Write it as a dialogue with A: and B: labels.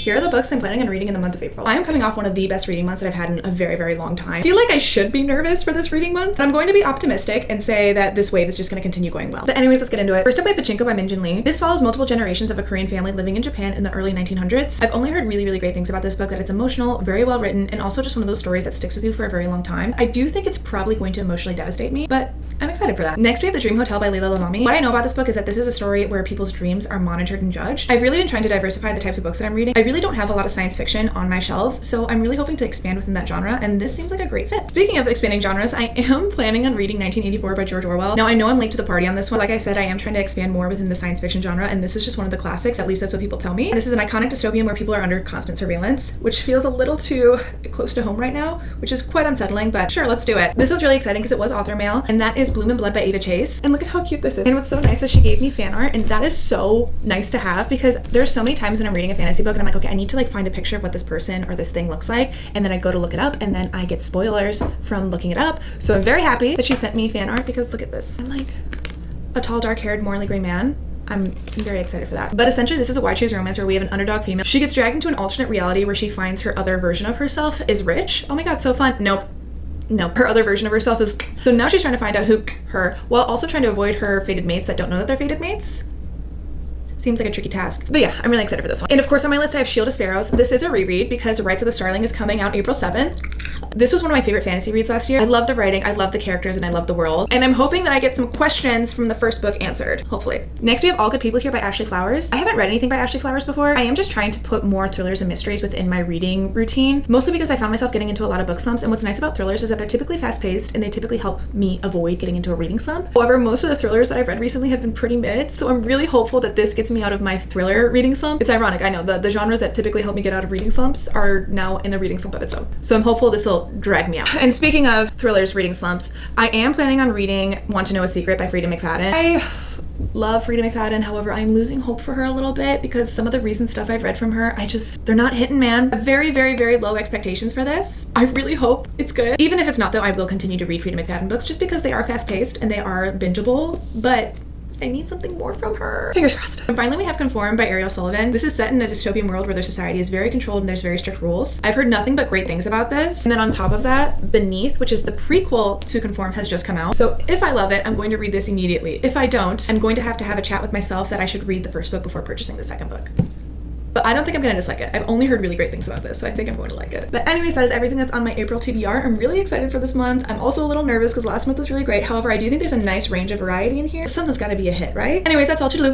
A: here are the books I'm planning on reading in the month of April. I am coming off one of the best reading months that I've had in a very, very long time. I feel like I should be nervous for this reading month, but I'm going to be optimistic and say that this wave is just going to continue going well. But anyways, let's get into it. First up, by Pachinko by Min-Jin Lee. This follows multiple generations of a Korean family living in Japan in the early 1900s. I've only heard really, really great things about this book, that it's emotional, very well written, and also just one of those stories that sticks with you for a very long time. I do think it's probably going to emotionally devastate me, but I'm excited for that. Next, we have The Dream Hotel by Leila Lalami. What I know about this book is that this is a story where people's dreams are monitored and judged. I've really been trying to diversify the types of books that I'm reading. I really don't have a lot of science fiction on my shelves, so I'm really hoping to expand within that genre, and this seems like a great fit. Speaking of expanding genres, I am planning on reading 1984 by George Orwell. Now, I know I'm late to the party on this one. Like I said, I am trying to expand more within the science fiction genre, and this is just one of the classics, at least that's what people tell me. This is an iconic dystopian where people are under constant surveillance, which feels a little too close to home right now, which is quite unsettling, but sure, let's do it. This was really exciting because it was author mail, and that is Bloom and Blood by Ava Chase. And look at how cute this is. And what's so nice is she gave me fan art, and that is so nice to have, because there's so many times when I'm reading a fantasy book and I'm like, okay, I need to like find a picture of what this person or this thing looks like, and then I go to look it up, and then I get spoilers from looking it up. So I'm very happy that she sent me fan art, because look at this. I'm like a tall, dark-haired, morally gray man. I'm very excited for that. But essentially, this is a Why Choose Romance where we have an underdog female. She gets dragged into an alternate reality where she finds her other version of herself is rich. Oh my god, so fun. Nope. Her other version of herself is... So now she's trying to find out who her, while also trying to avoid her fated mates that don't know that they're fated mates. Seems like a tricky task. But yeah, I'm really excited for this one. And of course on my list I have Shield of Sparrows. This is a reread because Rights of the Starling is coming out April 7th. This was one of my favorite fantasy reads last year. I love the writing, I love the characters, and I love the world. And I'm hoping that I get some questions from the first book answered, hopefully. Next we have All Good People Here by Ashley Flowers. I haven't read anything by Ashley Flowers before. I am just trying to put more thrillers and mysteries within my reading routine, mostly because I found myself getting into a lot of book slumps, and what's nice about thrillers is that they're typically fast-paced and they typically help me avoid getting into a reading slump. However, most of the thrillers that I've read recently have been pretty mid, so I'm really hopeful that this gets me out of my thriller reading slump. It's ironic, I know, the genres that typically help me get out of reading slumps are now in a reading slump of its own. So I'm hopeful this will drag me out. And speaking of thrillers reading slumps, I am planning on reading Want to Know a Secret by Frida McFadden. I love Frida McFadden, however, I'm losing hope for her a little bit because some of the recent stuff I've read from her, they're not hitting, man. I have very, very, very low expectations for this. I really hope it's good. Even if it's not, though, I will continue to read Frida McFadden books just because they are fast-paced and they are bingeable, but I need something more from her. Fingers crossed. And finally we have Conform by Ariel Sullivan. This is set in a dystopian world where their society is very controlled and there's very strict rules. I've heard nothing but great things about this. And then on top of that, Beneath, which is the prequel to Conform, has just come out. So if I love it, I'm going to read this immediately. If I don't, I'm going to have a chat with myself that I should read the first book before purchasing the second book. But I don't think I'm gonna dislike it. I've only heard really great things about this, so I think I'm going to like it. But anyways, that is everything that's on my April TBR. I'm really excited for this month. I'm also a little nervous because last month was really great. However, I do think there's a nice range of variety in here. Something's gotta be a hit, right? Anyways, that's all. Toodaloo.